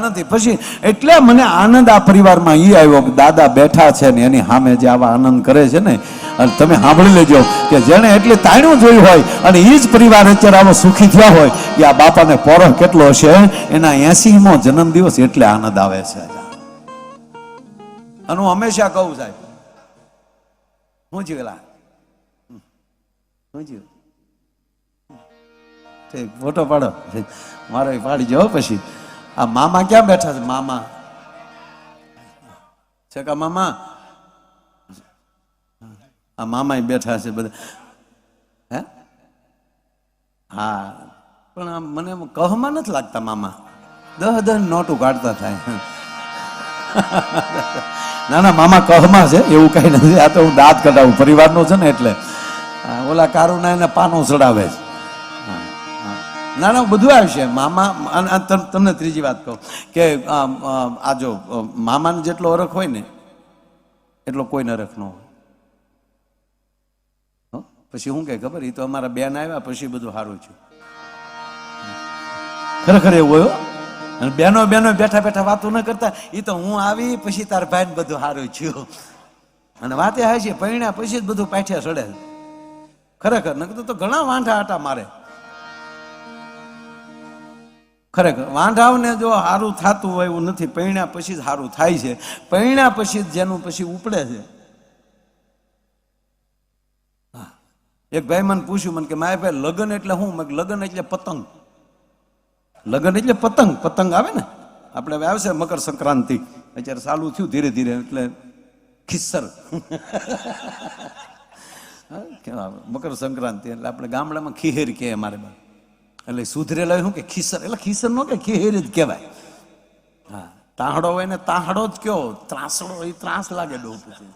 નથી. પછી એટલે મને આનંદ આ પરિવારમાં ઈ આવ્યો કે દાદા બેઠા છે ને એની સામે જે આવા આનંદ કરે છે ને, અને તમે સાંભળી લેજો કે જેને એટલે તાણ્યું જોયું હોય અને એ જ પરિવાર અત્યારે આવો સુખી થયા હોય કે આ બાપાને પોરો કેટલો હશે, એના 80મો જન્મદિવસ એટલે આનંદ આવે છે. અને હું હંમેશા કહું સાહેબ, હું જીવેલા હું જીવ ફોટો પાડો મારો પાડી જાઓ. પછી આ મામા ક્યાં બેઠા છે? મામા છે કા મામા? આ મામા બેઠા છે બધા. હે હા, પણ આમ મને કહમાં નથી લાગતા મામા. 10 નોટું કાઢતા થાય. ના ના, મામા કહમાં છે એવું કઈ નથી. આ તો હું દાંત કઢાવું પરિવારનો છે ને એટલે. ઓલા કારુના એને પાનો ચડાવે છે. ના ના, બધું આવશે મામા. તમને ત્રીજી વાત કહું કે આ જો મામાને જેટલો અરખ હોય ને એટલો કોઈને અરખ ન હોય. પછી શું કે ખબર, એ તો અમારા બેન આવ્યા પછી બધું સારું થયું. ખરેખર એવું હોય. અને બેનો બેઠા બેઠા વાતો ન કરતા, એ તો હું આવી પછી તાર ભાઈ ને બધું સારું થયું. અને વાતે હોય છે પૈણ્યા પછી જ બધું પાઠ્યા ચડે. ખરેખર ન તો ઘણા વાંઢા આટા મારે. ખરેખર વાંઢાઓને જો સારું થતું હોય એવું નથી. પૈણ્યા પછી જ સારું થાય છે. પૈણ્યા પછી જેનું પછી ઉપડે છે. એક ભાઈ મને પૂછ્યું, મને કે માય ભાઈ લગ્ન એટલે શું? લગ્ન એટલે પતંગ. લગ્ન એટલે પતંગ. પતંગ આવે ને આપણે હવે આવશે મકર સંક્રાંતિ, અત્યારે ચાલુ થયું ધીરે ધીરે, એટલે ખિસ્સર મકર સંક્રાંતિ એટલે આપણે ગામડામાં ખીહેર કહે અમારે બાદ. એટલે સુધરેલા શું કે ખીસર, એટલે ખીસર નો કે ખીહેર જ કહેવાય. હા, તાહડો હોય ને તાહડો જ કયો, ત્રાસડો એ ત્રાસ લાગે ડો પછી.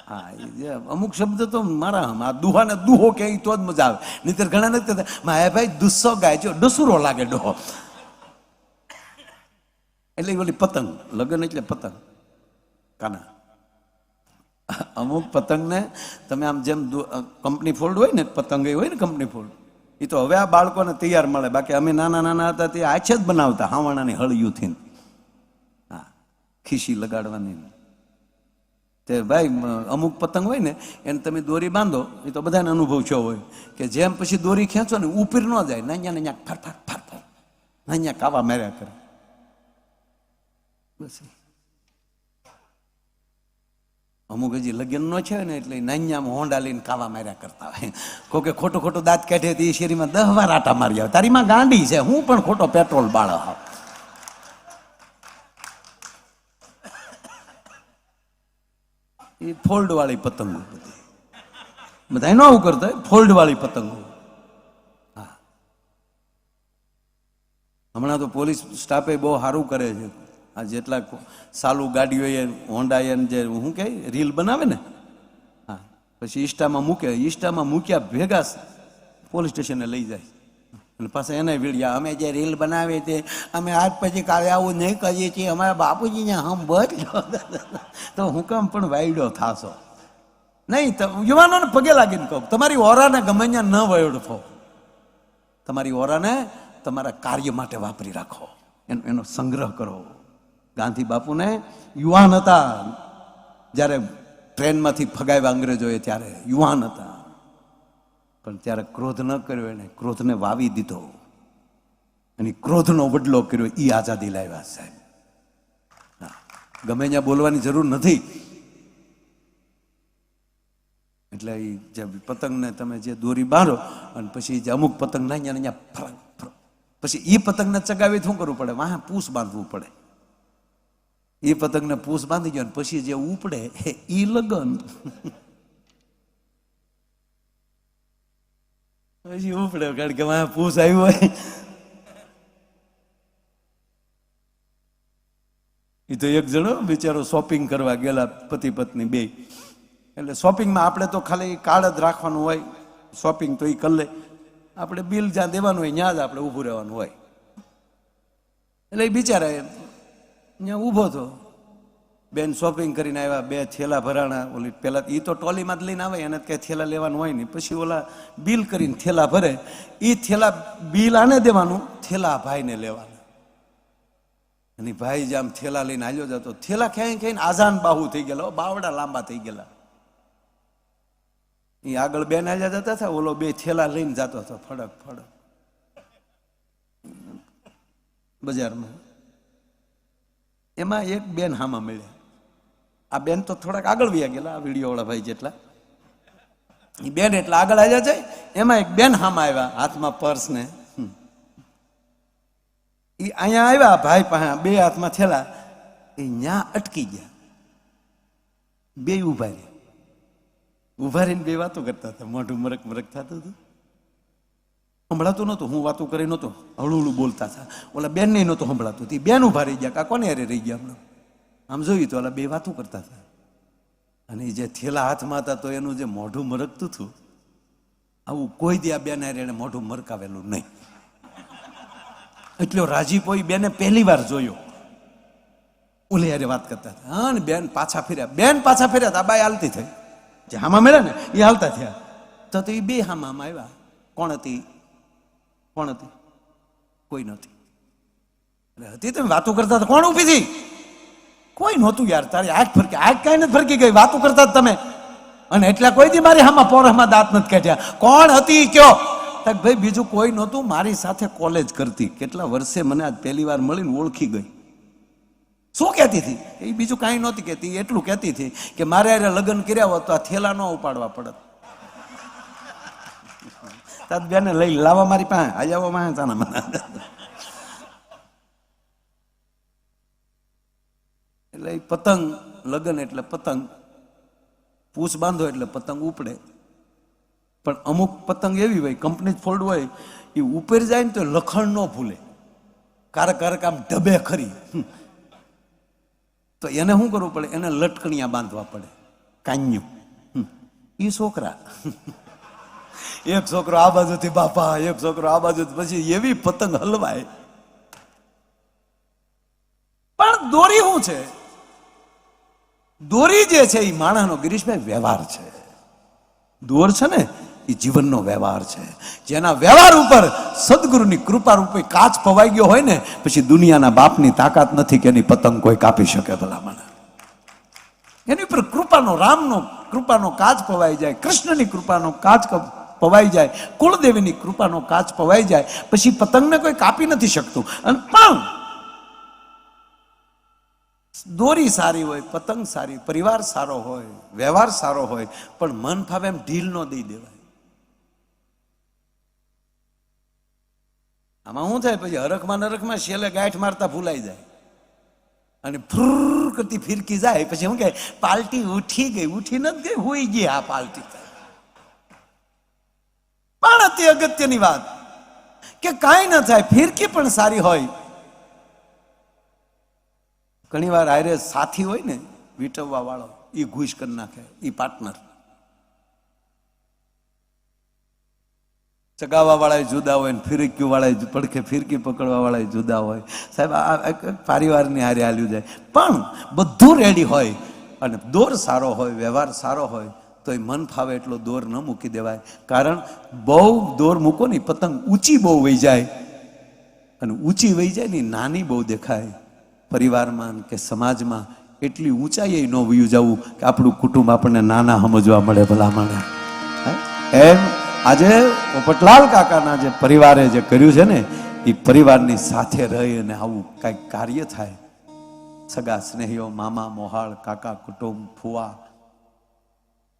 હા, એ જે અમુક શબ્દ તો મારા આ દુહા ને દુહો કે તો જ મજા આવે. નહીતર ઘણા નથી કહેતા માયા ભાઈ દુસ્સો ગાય છે, ડસુરો લાગે ડોહો. એટલે ઓલી પતંગ. લગ્ન એટલે પતંગ કાના. અમુક પતંગને તમે આમ જેમ કંપની ફોલ્ડ હોય ને, પતંગ હોય ને કંપની ફોલ્ડ, એ તો હવે આ બાળકોને તૈયાર મળે. બાકી અમે નાના નાના હતા તે આછે જ બનાવતા હાવાણાની હળિયુંથી. હા, ખીસી લગાડવાની. તે ભાઈ અમુક પતંગ હોય ને એને તમે દોરી બાંધો, એ તો બધાને અનુભવ છો હોય કે જેમ પછી દોરી ખેંચો ને ઉપર ન જાય, નાન્યા નાન્યા ફર ફર ફર ફર નાન્યા કાવા માર્યા કરે. બસ અમુક હજી લગ્ન નો છે ને એટલે નાન્યામાં હોંડા લઈને કાવા માર્યા કરતા હોય. કોકે ખોટું ખોટું દાંત કાઢે તો એ શેરીમાં 10 વાર આટા મારી આવે. તારી માં ગાંડી છે, હું પણ ખોટો પેટ્રોલ બાળો. એ ફોલ્ડ વાળી પતંગો બધી બધા ન આવું કરતા, ફોલ્ડ વાળી પતંગો. હા, હમણાં તો પોલીસ સ્ટાફે બહુ સારું કરે છે. આ જેટલા સાલું ગાડીઓ હોન્ડા જે શું કહે રીલ બનાવે ને, હા, પછી ઇન્સ્ટામાં મૂકે. ઇન્સ્ટામાં મૂક્યા ભેગા પોલીસ સ્ટેશને લઈ જાય. અને પાછા એને વીડિયા, અમે જે રીલ બનાવી તે અમે આજ પછી કાલે આવું નહીં કરીએ છીએ, અમારા બાપુજીને હમ બચ. તો હું કામ પણ વાયડો થાશો નહીં. યુવાનોને પગે લાગીને કહું, તમારી ઓરાને ગમે ત્યાં ન વયોડફો. તમારી ઓરાને તમારા કાર્ય માટે વાપરી રાખો, એનો સંગ્રહ કરો. ગાંધી બાપુને યુવાન હતા જ્યારે ટ્રેનમાંથી ફગાવ્યા અંગ્રેજોએ, ત્યારે યુવાન હતા. પણ ત્યારે ક્રોધ ન કર્યો, એને ક્રોધને વાવી દીધો અને ક્રોધનો વડલો કર્યો. એ આઝાદી લાવ્યા સાહેબ. ગમે ત્યાં બોલવાની જરૂર નથી. એટલે એ જે પતંગને તમે જે દોરી બાંધો અને પછી જે અમુક પતંગ નાન્યા નાન્યા પછી એ પતંગને ચગાવી શું કરવું પડે? વાહ પૂસ બાંધવું પડે. એ પતંગને પૂસ બાંધી ગયો પછી જે ઉપડે એ લગન. પછી ઉપડે કારણ કે વાહ પૂસ આવ્યું હોય. એ તો એક જણો બિચારો શોપિંગ કરવા ગયેલા, પતિ પત્ની બે. એટલે શોપિંગમાં આપણે તો ખાલી કાર્ડ જ રાખવાનું હોય. શોપિંગ તો એ કરી લે, આપણે બિલ જ્યાં દેવાનું હોય ત્યાં જ આપણે ઊભું રહેવાનું હોય. એટલે એ બિચારા ત્યાં ઊભો હતો. બેન શોપિંગ કરીને આવ્યા, 2 થેલા ભરાણા. ઓલી પેલા એ તો ટ્રોલીમાં જ લઈને આવે, એને કઈ થેલા લેવાનું હોય નહીં. પછી ઓલા બિલ કરીને થેલા ભરે, એ થેલા બિલ આને દેવાનું, થેલા ભાઈને લેવાના. અને ભાઈ જે આમ થેલા લઈને હાલ્યો જતો, થેલા ક્યાંય ક્યાંય આઝાન બાહુ થઈ ગયેલા, બાવડા લાંબા થઈ ગયેલા. એ આગળ બેન હાલ્યા જતા હતા, ઓલો બે થેલા લઈને જતો હતો ફડક ફડક બજારમાં. એમાં એક બેન હામાં મળ્યા. આ બેન તો થોડાક આગળ વ્યા ગયેલા, આ વિડીયો વાળા ભાઈ જેટલા. એ બેન એટલે આગળ આવ્યા જાય, એમાં એક બેન હામાં આવ્યા, હાથમાં પર્સ ને. એ અહીંયા આવ્યા ભાઈ પાસે, બે હાથમાં થેલા. એ ન્યા અટકી ગયા, બે ઉભા રહ્યા. ઉભા રહીને બે વાતો કરતા હતા, મોઢું મરક મરક થતું હતું, સંભળાતું નહોતું. હું વાતો કરી નહોતો, હળું હળું બોલતા હતા. ઓલા બેન ને નહોતું સંભળાતું. તે બેન ઉભા રહી ગયા, કા કોને હારે રહી ગયા હમણાં. આમ જોયું તો ઓલા બે વાતો કરતા હતા. અને જે થેલા હાથમાં હતા તો એનું જે મોઢું મરકતું હતું, આવું કોઈ દી આ બેન હારે એને મોઢું મરકાવેલું નહીં. એટલો રાજીપો એ બેને પહેલી વાર જોયો. ઓલે હારે વાત કરતા હતા. હા ને બેન પાછા ફેર્યા, બેન પાછા ફેર્યા હતા, બાઈ હાલતી થઈ. જે હામાં મળ્યા ને એ હાલતા થયા. તો એ બે હામાં આવ્યા. કોણ હતી? કોણ હતી? કોઈ નહોતી. એટલે હતી તમે વાતો કરતા હતા, કોણ ઊભી હતી? કોઈ નહોતું યાર. તારી આંખ ફરકી, આંખ કઈ નથી ફરકી ગઈ, વાતો કરતા જ તમે. અને એટલા કોઈ દી મારી હામાં પોરમાં દાંત નથી કાઢ્યા. કોણ હતી કયો? ભાઈ બીજું કોઈ નહોતું, મારી સાથે કોલેજ કરતી. કેટલા વર્ષે મને આજ પહેલી વાર મળીને ઓળખી ગઈ. શું કહેતી હતી? એ બીજું કાંઈ નહોતી કહેતી, એટલું કહેતી હતી કે મારે હારે લગ્ન કર્યા હોત તો આ થેલા ન ઉપાડવા પડત. તાર બેને લઈ લાવવા મારી પાસે, આ જાવો માં તાના મને. એટલે પતંગ, લગ્ન એટલે પતંગ, પૂછ બાંધો એટલે પતંગ ઉપડે. પણ અમુક પતંગ એવી હોય, કંપની ફોલ્ડ હોય, એ ઉપર જાય ને તો લખણ ન ભૂલે, કારક કારક આમ ઢબે ખરી. તો એને શું કરવું પડે? એને લટકણિયા બાંધવા પડે, કાન્યું. એ છોકરા, એક છોકરો આ બાજુથી બાપા, એક છોકરો આ બાજુ, પછી એવી પતંગ હલવાય. પણ દોરી શું છે? દોરી જે છે એ માણસનો, ગિરીશભાઈ, વ્યવહાર છે. દોર છે ને એ જીવનનો વ્યવહાર છે. જેના વ્યવહાર ઉપર સદગુરુની કૃપા રૂપે કાચ પવાઈ ગયો હોય ને, પછી દુનિયાના બાપની તાકાત નથી કે એની પતંગ કોઈ કાપી શકે. ભલામણ એની ઉપર કૃપાનો, રામનો કૃપાનો કાચ પવાઈ જાય, કૃષ્ણની કૃપાનો કાચ પવાઈ જાય, કુળદેવીની કૃપાનો કાચ પવાઈ જાય, પછી પતંગને કોઈ કાપી નથી શકતું. અને પણ દોરી સારી હોય, પતંગ સારી, પરિવાર સારો હોય, વ્યવહાર સારો હોય, પણ મન ફાવે એમ ઢીલ ન દઈ દેવાય. આમાં શું થાય? પછી હરખમાં નરખમાં શેલે ગાંઠ મારતા ભૂલાઈ જાય અને ફ્રુર કરતી ફિરકી જાય. પછી શું કહે? પાલટી ઉઠી ગઈ. ઉઠી નથી ગઈ, હુઈ ગઈ. આ પાલટી પણ અતિ અગત્યની વાત કે કાંઈ ન થાય, ફિરકી પણ સારી હોય. ઘણી વાર આરે સાથી હોય ને, વીટવવા વાળો, એ ઘૂસ કરી નાખે, એ પાર્ટનર. ચગાવવા વાળા જુદા હોય ને ફિરકી વાળા પડખે ફિરકી પકડવા વાળા જુદા હોય. સાહેબ આ પરિવારની હારે હાલ્યું જાય. પણ બધું રેડી હોય અને દોર સારો હોય, વ્યવહાર સારો હોય, તો એ મન ફાવે એટલો દોર ન મૂકી દેવાય. કારણ બહુ દોર મૂકો ને પતંગ ઊંચી બહુ વહી જાય, અને ઊંચી વહી જાય ને નાની બહુ દેખાય. પરિવારમાં કે સમાજમાં એટલી ઊંચાઈ ન વયું જવું કે આપણું કુટુંબ આપણને નાના સમજવા મળે. ભલામણ એમ આજે પોપટલાલ કાકાના જે પરિવારે જે કર્યું છે ને, એ પરિવારની સાથે રહી અને આવું કંઈક કાર્ય થાય. સગા સ્નેહીઓ, મામા મોહાળ, કાકા કુટુંબ, ફુવા,